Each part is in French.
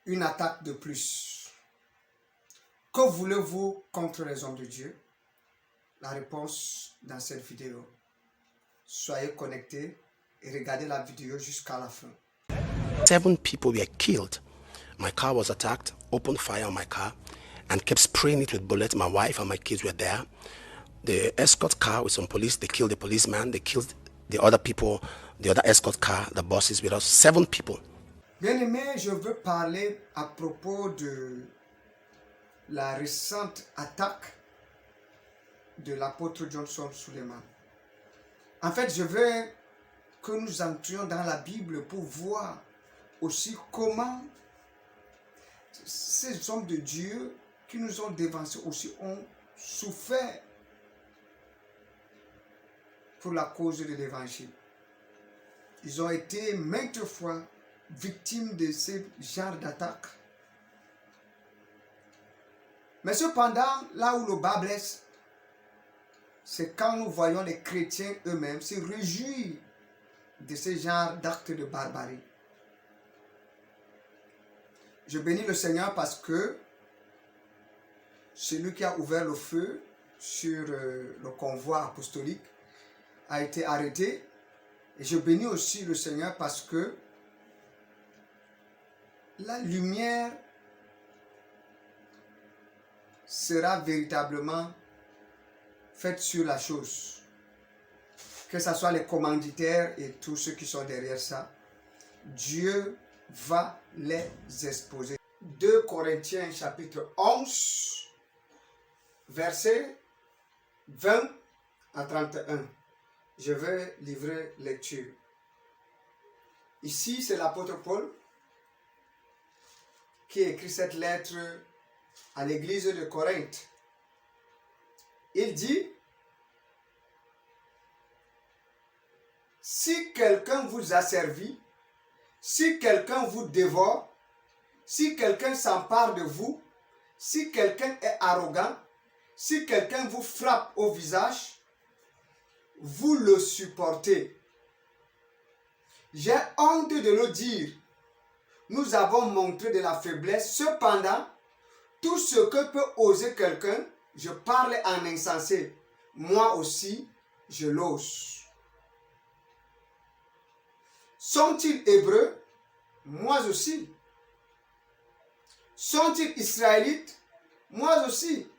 une attaque de plus. Que voulez-vous contre les hommes de Dieu? La réponse dans cette vidéo. Soyez connectés et regardez la vidéo jusqu'à la fin. 7 people were killed. My car was attacked, opened fire on my car, and kept spraying it with bullets. My wife and my kids were there. The escort car with some police, they killed the policeman, they killed the other people, the other escort car, the bosses with us, 7 people. Bien-aimés, je veux parler à propos de la récente attaque de l'apôtre Johnson Suleiman. En fait, je veux que nous entrions dans la Bible pour voir aussi comment ces hommes de Dieu qui nous ont dévancés aussi ont souffert pour la cause de l'évangile. Ils ont été maintes fois victimes de ce genre d'attaque. Mais cependant, là où le bas blesse, c'est quand nous voyons les chrétiens eux-mêmes se réjouir de ce genre d'actes de barbarie. Je bénis le Seigneur parce que celui qui a ouvert le feu sur le convoi apostolique a été arrêté. Et je bénis aussi le Seigneur parce que la lumière sera véritablement faite sur la chose. Que ce soit les commanditaires et tous ceux qui sont derrière ça, Dieu va les exposer. 2 Corinthiens chapitre 11, verset 20 à 31. Je vais livrer lecture. Ici, c'est l'apôtre Paul qui écrit cette lettre à l'église de Corinthe. Il dit: si quelqu'un vous asservit, si quelqu'un vous dévore, si quelqu'un s'empare de vous, si quelqu'un est arrogant, si quelqu'un vous frappe au visage, vous le supportez. J'ai honte de le dire. Nous avons montré de la faiblesse. Cependant, tout ce que peut oser quelqu'un, je parle en insensé. Moi aussi, je l'ose. Sont-ils hébreux? Moi aussi. Sont-ils israélites? Moi aussi.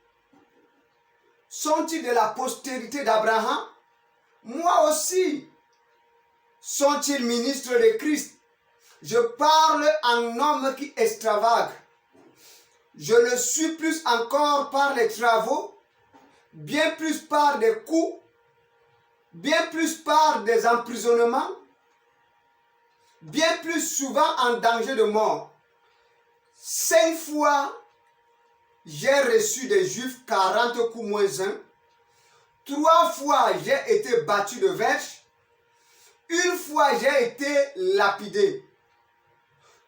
Sont-ils de la postérité d'Abraham? Moi aussi. Sont-ils ministres de Christ? Je parle en homme qui extravague. Je le suis plus encore par les travaux, bien plus par des coups, bien plus par des emprisonnements, bien plus souvent en danger de mort. 5 fois, j'ai reçu des Juifs 40 coups moins 1. 3 fois, j'ai été battu de verge. 1 fois, j'ai été lapidé.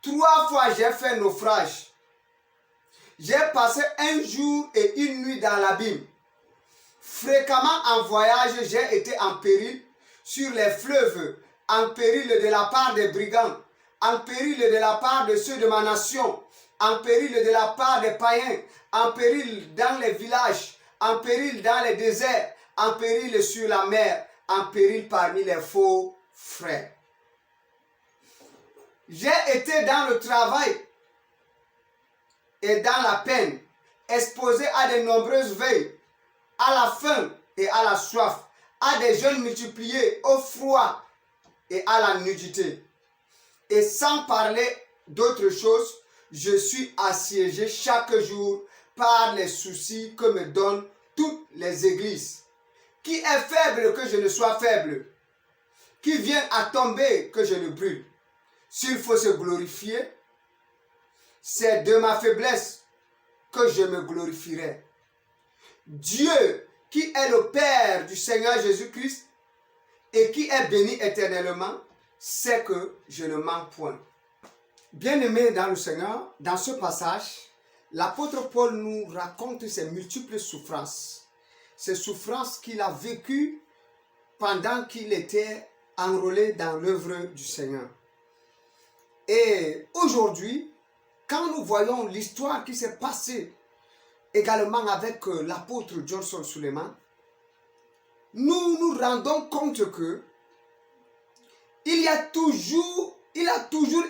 3 fois, j'ai fait naufrage. J'ai passé 1 jour et 1 nuit dans l'abîme. Fréquemment en voyage, j'ai été en péril sur les fleuves, en péril de la part des brigands, en péril de la part de ceux de ma nation, en péril de la part des païens, en péril dans les villages, en péril dans les déserts, en péril sur la mer, en péril parmi les faux frères. J'ai été dans le travail et dans la peine, exposé à de nombreuses veilles, à la faim et à la soif, à des jeûnes multipliés, au froid et à la nudité. Et sans parler d'autre chose, je suis assiégé chaque jour par les soucis que me donnent toutes les églises. Qui est faible que je ne sois faible? Qui vient à tomber que je ne brûle? S'il faut se glorifier, c'est de ma faiblesse que je me glorifierai. Dieu, qui est le Père du Seigneur Jésus-Christ et qui est béni éternellement, sait que je ne mens point. Bien-aimés dans le Seigneur, dans ce passage, l'apôtre Paul nous raconte ses multiples souffrances. Ces souffrances qu'il a vécues pendant qu'il était enrôlé dans l'œuvre du Seigneur. Et aujourd'hui, quand nous voyons l'histoire qui s'est passée également avec l'apôtre Johnson Suleiman, nous nous rendons compte que il a toujours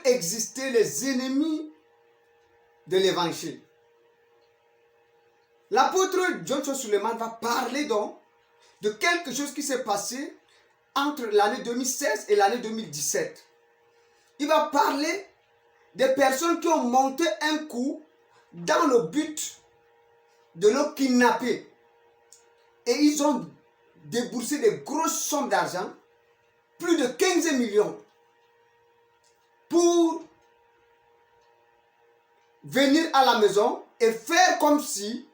existé les ennemis de l'évangile. L'apôtre Johnson Suleiman va parler donc de quelque chose qui s'est passé entre l'année 2016 et l'année 2017. Il va parler des personnes qui ont monté un coup dans le but de le kidnapper. Et ils ont déboursé des grosses sommes d'argent, plus de 15 millions, pour venir à la maison et faire comme si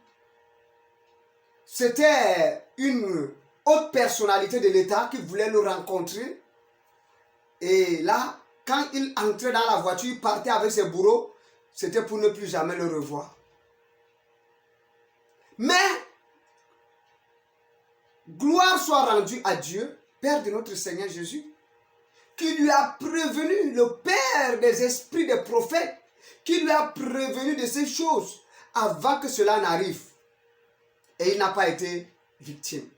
c'était une haute personnalité de l'État qui voulait le rencontrer. Et là, quand il entrait dans la voiture, il partait avec ses bourreaux, c'était pour ne plus jamais le revoir. Mais, gloire soit rendue à Dieu, Père de notre Seigneur Jésus, qui lui a prévenu, le Père des esprits des prophètes, qui lui a prévenu de ces choses avant que cela n'arrive. Et il n'a pas été victime.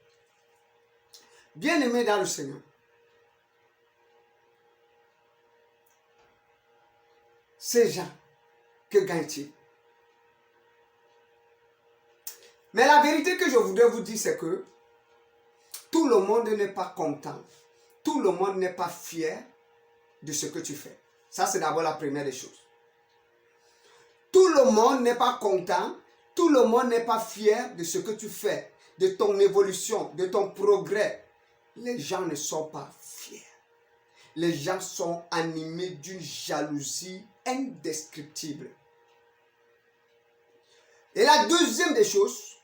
Bien-aimé dans le Seigneur, ces gens, que gagnent-ils? Mais la vérité que je voudrais vous dire, c'est que tout le monde n'est pas content. Tout le monde n'est pas fier de ce que tu fais. Ça, c'est d'abord la première des choses. Tout le monde n'est pas content. Tout le monde n'est pas fier de ce que tu fais, de ton évolution, de ton progrès. Les gens ne sont pas fiers. Les gens sont animés d'une jalousie indescriptible. Et la deuxième des choses,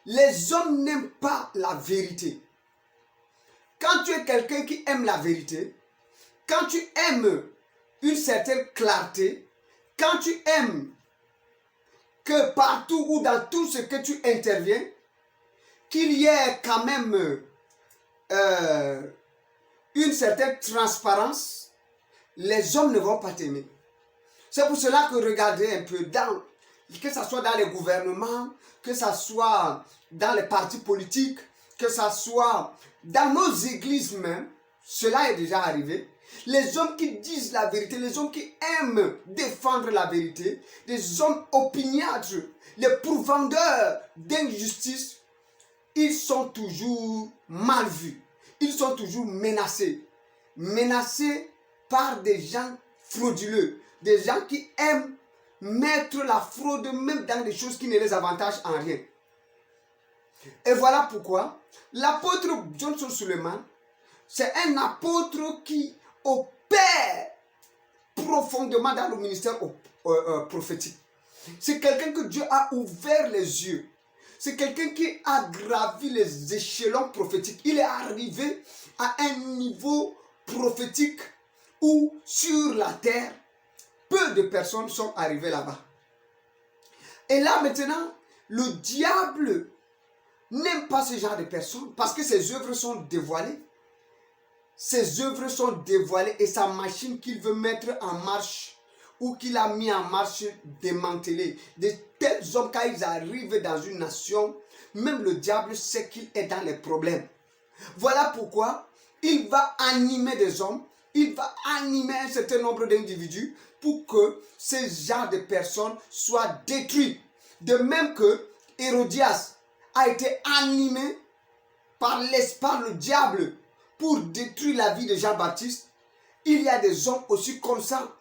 les hommes n'aiment pas la vérité. Quand tu es quelqu'un qui aime la vérité, quand tu aimes une certaine clarté, quand tu aimes que partout ou dans tout ce que tu interviens, qu'il y ait quand même une certaine transparence, les hommes ne vont pas t'aimer. C'est pour cela que regardez un peu, que ce soit dans les gouvernements, que ce soit dans les partis politiques, que ce soit dans nos églises même, cela est déjà arrivé. Les hommes qui disent la vérité, les hommes qui aiment défendre la vérité, les hommes opiniâtres, les pourfendeurs d'injustice, ils sont toujours mal vus. Ils sont toujours menacés. Menacés par des gens frauduleux, des gens qui aiment mettre la fraude même dans des choses qui ne les avantagent en rien. Et voilà pourquoi l'apôtre Johnson Suleiman, c'est un apôtre qui opère profondément dans le ministère prophétique. C'est quelqu'un que Dieu a ouvert les yeux. C'est quelqu'un qui a gravi les échelons prophétiques. Il est arrivé à un niveau prophétique où sur la terre, peu de personnes sont arrivées là-bas. Et là maintenant, le diable n'aime pas ce genre de personnes parce que ses œuvres sont dévoilées. Ses œuvres sont dévoilées et sa machine qu'il veut mettre en marche ou qu'il a mis en marche démantelée. De tels hommes, quand ils arrivent dans une nation, même le diable sait qu'il est dans les problèmes. Voilà pourquoi il va animer des hommes, il va animer un certain nombre d'individus pour que ce genre de personnes soient détruits. De même que Hérodias a été animé par le diable pour détruire la vie de Jean-Baptiste, il y a des hommes aussi comme ça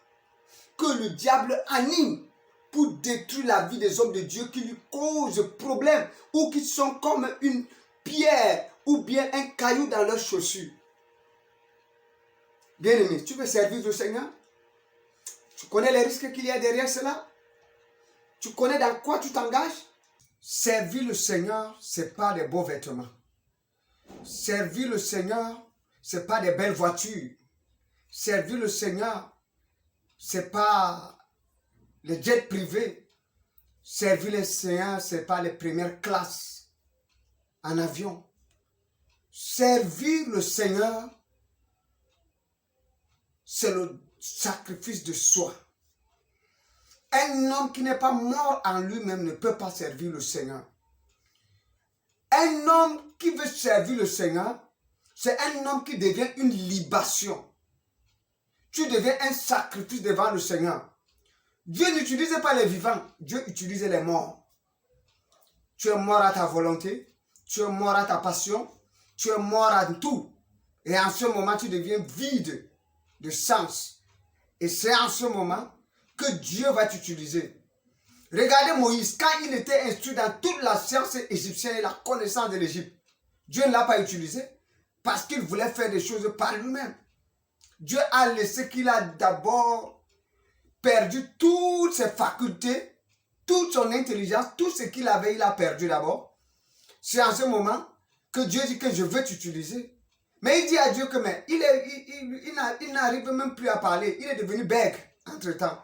que le diable anime pour détruire la vie des hommes de Dieu qui lui causent problème ou qui sont comme une pierre ou bien un caillou dans leurs chaussures. Bien-aimé, tu veux servir le Seigneur? Tu connais les risques qu'il y a derrière cela? Tu connais dans quoi tu t'engages? Servir le Seigneur, ce n'est pas des beaux vêtements. Servir le Seigneur, ce n'est pas des belles voitures. Servir le Seigneur, ce n'est pas les jets privés. Servir le Seigneur, ce n'est pas les premières classes en avion. Servir le Seigneur, c'est le sacrifice de soi. Un homme qui n'est pas mort en lui-même ne peut pas servir le Seigneur. Un homme qui veut servir le Seigneur, c'est un homme qui devient une libation. Tu deviens un sacrifice devant le Seigneur. Dieu n'utilisait pas les vivants, Dieu utilisait les morts. Tu es mort à ta volonté, tu es mort à ta passion, tu es mort à tout. Et en ce moment, tu deviens vide de sens. Et c'est en ce moment que Dieu va t'utiliser. Regardez Moïse, quand il était instruit dans toute la science égyptienne et la connaissance de l'Égypte, Dieu ne l'a pas utilisé parce qu'il voulait faire des choses par lui-même. Dieu a laissé qu'il a d'abord perdu toutes ses facultés, toute son intelligence, tout ce qu'il avait, il a perdu d'abord. C'est en ce moment que Dieu dit que je veux t'utiliser. Mais il dit à Dieu que mais il n'arrive même plus à parler. Il est devenu bègue entre-temps.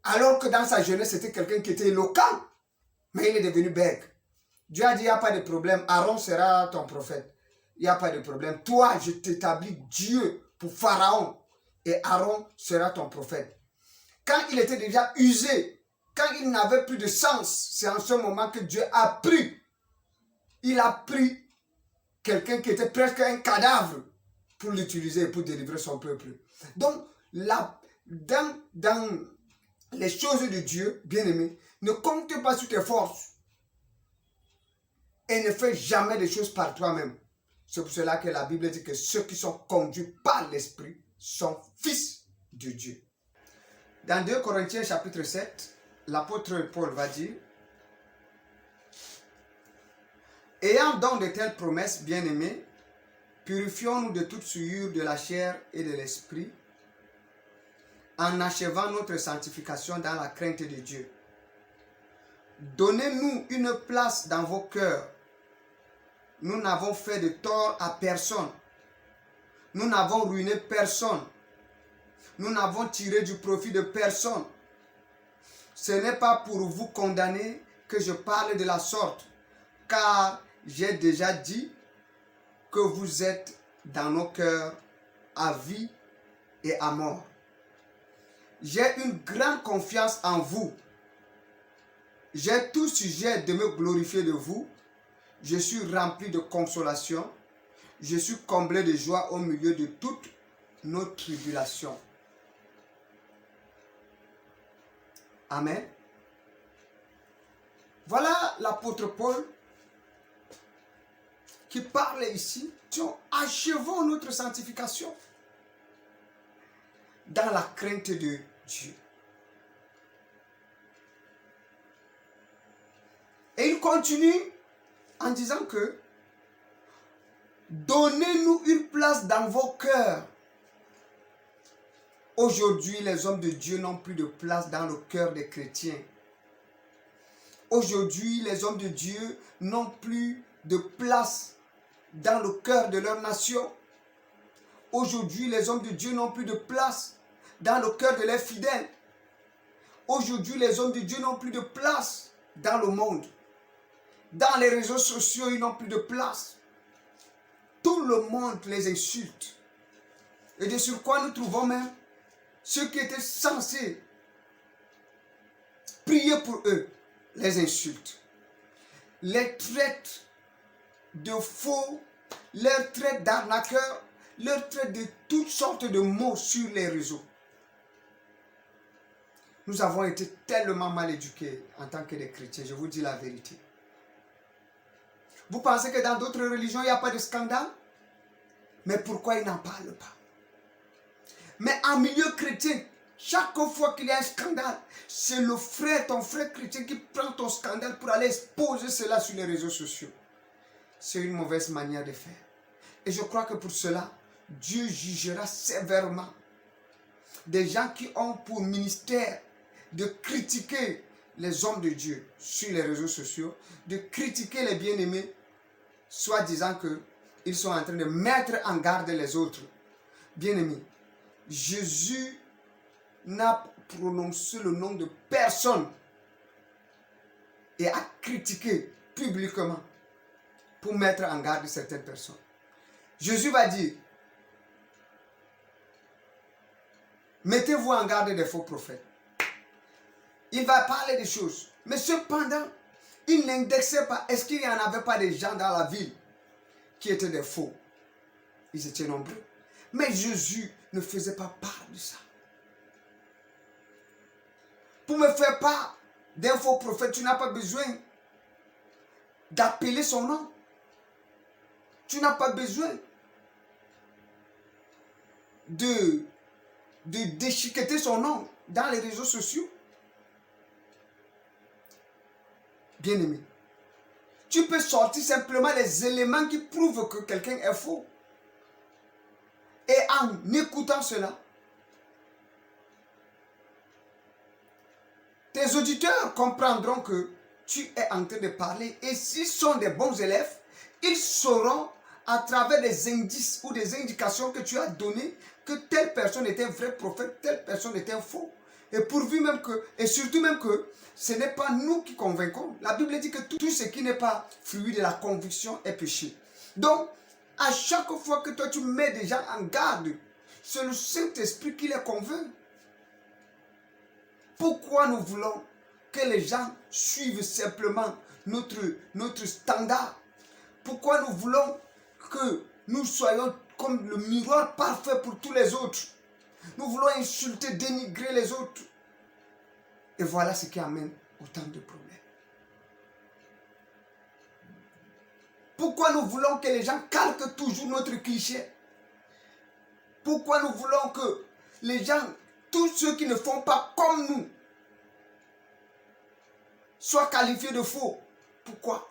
Alors que dans sa jeunesse, c'était quelqu'un qui était éloquent. Mais il est devenu bègue. Dieu a dit, il n'y a pas de problème. Aaron sera ton prophète. Il n'y a pas de problème. Toi, je t'établis Dieu pour Pharaon. Et Aaron sera ton prophète. Quand il était déjà usé, quand il n'avait plus de sens, c'est en ce moment que Dieu a pris. Il a pris quelqu'un qui était presque un cadavre pour l'utiliser et pour délivrer son peuple. Donc, là, dans les choses de Dieu, bien-aimé, ne compte pas sur tes forces et ne fais jamais des choses par toi-même. C'est pour cela que la Bible dit que ceux qui sont conduits par l'Esprit sont fils de Dieu. Dans 2 Corinthiens chapitre 7, l'apôtre Paul va dire: ayant donc de telles promesses, bien-aimés, purifions-nous de toute souillure de la chair et de l'esprit, en achevant notre sanctification dans la crainte de Dieu. Donnez-nous une place dans vos cœurs. Nous n'avons fait de tort à personne. Nous n'avons ruiné personne. Nous n'avons tiré du profit de personne. Ce n'est pas pour vous condamner que je parle de la sorte, car j'ai déjà dit que vous êtes dans nos cœurs à vie et à mort. J'ai une grande confiance en vous. J'ai tout sujet de me glorifier de vous. Je suis rempli de consolation. Je suis comblé de joie au milieu de toutes nos tribulations. Amen. Voilà l'apôtre Paul qui parle ici. Achevons notre sanctification dans la crainte de Dieu. Et il continue en disant que donnez-nous une place dans vos cœurs. Aujourd'hui, les hommes de Dieu n'ont plus de place dans le cœur des chrétiens. Aujourd'hui, les hommes de Dieu n'ont plus de place dans le cœur de leur nation. Aujourd'hui, les hommes de Dieu n'ont plus de place dans le cœur de leurs fidèles. Aujourd'hui, les hommes de Dieu n'ont plus de place dans le monde. Dans les réseaux sociaux, ils n'ont plus de place. Tout le monde les insulte. Et de sur quoi nous trouvons même ceux qui étaient censés prier pour eux, les insultes. Les traitent de faux, les traitent d'arnaqueurs, les traitent de toutes sortes de mots sur les réseaux. Nous avons été tellement mal éduqués en tant que des chrétiens, je vous dis la vérité. Vous pensez que dans d'autres religions, il n'y a pas de scandale? Mais pourquoi ils n'en parlent pas? Mais en milieu chrétien, chaque fois qu'il y a un scandale, c'est le frère, ton frère chrétien qui prend ton scandale pour aller exposer cela sur les réseaux sociaux. C'est une mauvaise manière de faire. Et je crois que pour cela, Dieu jugera sévèrement des gens qui ont pour ministère de critiquer les hommes de Dieu sur les réseaux sociaux, de critiquer les bien-aimés, soit disant qu'ils sont en train de mettre en garde les autres. Bien-aimés, Jésus n'a prononcé le nom de personne et a critiqué publiquement pour mettre en garde certaines personnes. Jésus va dire: mettez-vous en garde des faux prophètes. Il va parler des choses. Mais cependant, il n'indexait pas. Est-ce qu'il n'y en avait pas des gens dans la ville qui étaient des faux? Ils étaient nombreux. Mais Jésus ne faisait pas part de ça. Pour me faire part d'un faux prophète, tu n'as pas besoin d'appeler son nom. Tu n'as pas besoin de déchiqueter son nom dans les réseaux sociaux. Bien-aimé, tu peux sortir simplement les éléments qui prouvent que quelqu'un est faux. Et en écoutant cela, tes auditeurs comprendront que tu es en train de parler. Et s'ils sont des bons élèves, ils sauront à travers des indices ou des indications que tu as données que telle personne était un vrai prophète, telle personne était un faux. Et pourvu même que, et surtout même que, ce n'est pas nous qui convaincons. La Bible dit que tout ce qui n'est pas fruit de la conviction est péché. Donc, à chaque fois que toi tu mets des gens en garde, c'est le Saint-Esprit qui les convainc. Pourquoi nous voulons que les gens suivent simplement notre standard? Pourquoi nous voulons que nous soyons comme le miroir parfait pour tous les autres? Nous voulons insulter, dénigrer les autres. Et voilà ce qui amène autant de problèmes. Pourquoi nous voulons que les gens calquent toujours notre cliché? Pourquoi nous voulons que les gens, tous ceux qui ne font pas comme nous, soient qualifiés de faux? Pourquoi?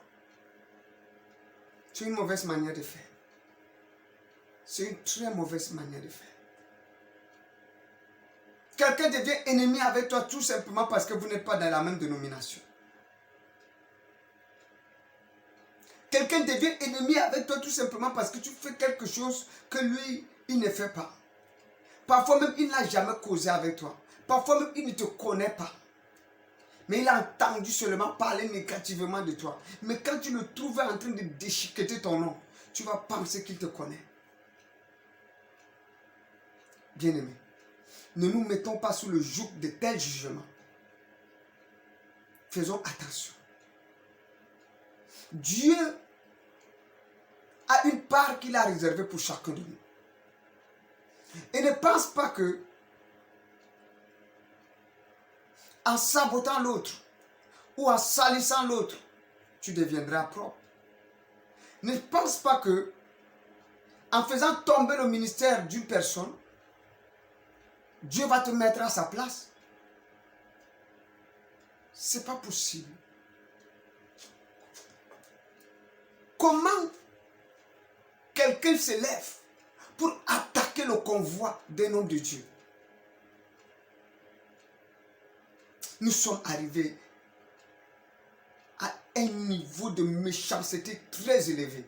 C'est une mauvaise manière de faire. C'est une très mauvaise manière de faire. Quelqu'un devient ennemi avec toi tout simplement parce que vous n'êtes pas dans la même dénomination. Quelqu'un devient ennemi avec toi tout simplement parce que tu fais quelque chose que lui, il ne fait pas. Parfois même, il n'a jamais causé avec toi. Parfois même, il ne te connaît pas. Mais il a entendu seulement parler négativement de toi. Mais quand tu le trouves en train de déchiqueter ton nom, tu vas penser qu'il te connaît. Bien-aimé, ne nous mettons pas sous le joug de tels jugements. Faisons attention. Dieu a une part qu'il a réservée pour chacun de nous. Et ne pense pas que en sabotant l'autre ou en salissant l'autre, tu deviendras propre. Ne pense pas que en faisant tomber le ministère d'une personne, Dieu va te mettre à sa place. C'est pas possible. Comment quelqu'un se lève pour attaquer le convoi des noms de Dieu? Nous sommes arrivés à un niveau de méchanceté très élevé.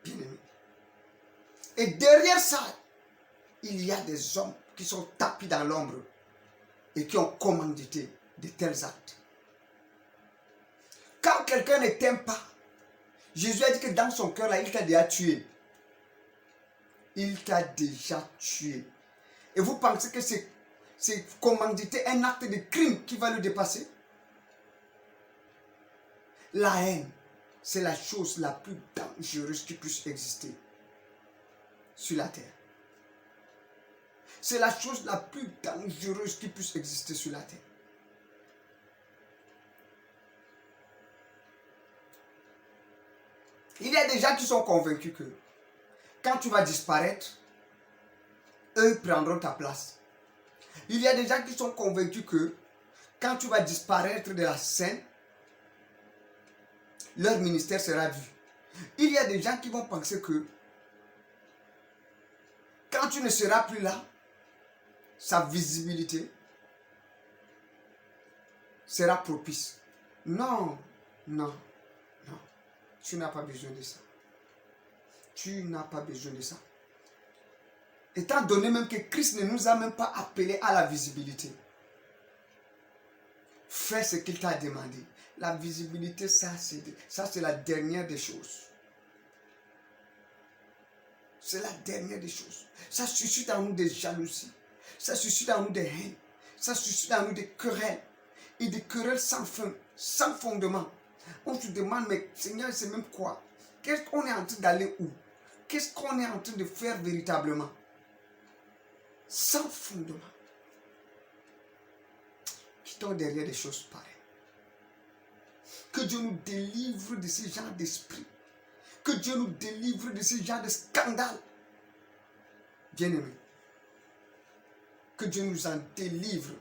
Bien aimé. Et derrière ça, il y a des hommes qui sont tapis dans l'ombre et qui ont commandité de tels actes. Quand quelqu'un ne t'aime pas, Jésus a dit que dans son cœur, là, il t'a déjà tué. Il t'a déjà tué. Et vous pensez que c'est commandité, un acte de crime qui va le dépasser? La haine, c'est la chose la plus dangereuse qui puisse exister sur la terre. C'est la chose la plus dangereuse qui puisse exister sur la terre. Il y a des gens qui sont convaincus que quand tu vas disparaître, eux prendront ta place. Il y a des gens qui sont convaincus que quand tu vas disparaître de la scène, leur ministère sera vu. Il y a des gens qui vont penser que quand tu ne seras plus là, sa visibilité sera propice. Non, non, non. Tu n'as pas besoin de ça. Tu n'as pas besoin de ça. Étant donné même que Christ ne nous a même pas appelés à la visibilité. Fais ce qu'il t'a demandé. La visibilité, ça c'est la dernière des choses. C'est la dernière des choses. Ça suscite en nous des jalousies. Ça suscite en nous des haines. Ça suscite en nous des querelles. Et des querelles sans fin, sans fondement. On se demande, mais Seigneur, c'est même quoi? Qu'est-ce qu'on est en train d'aller où? Qu'est-ce qu'on est en train de faire véritablement? Sans fondement. Quittons derrière des choses pareilles. Que Dieu nous délivre de ce genre d'esprit. Que Dieu nous délivre de ce genre de scandale. Bien-aimés, que Dieu nous en délivre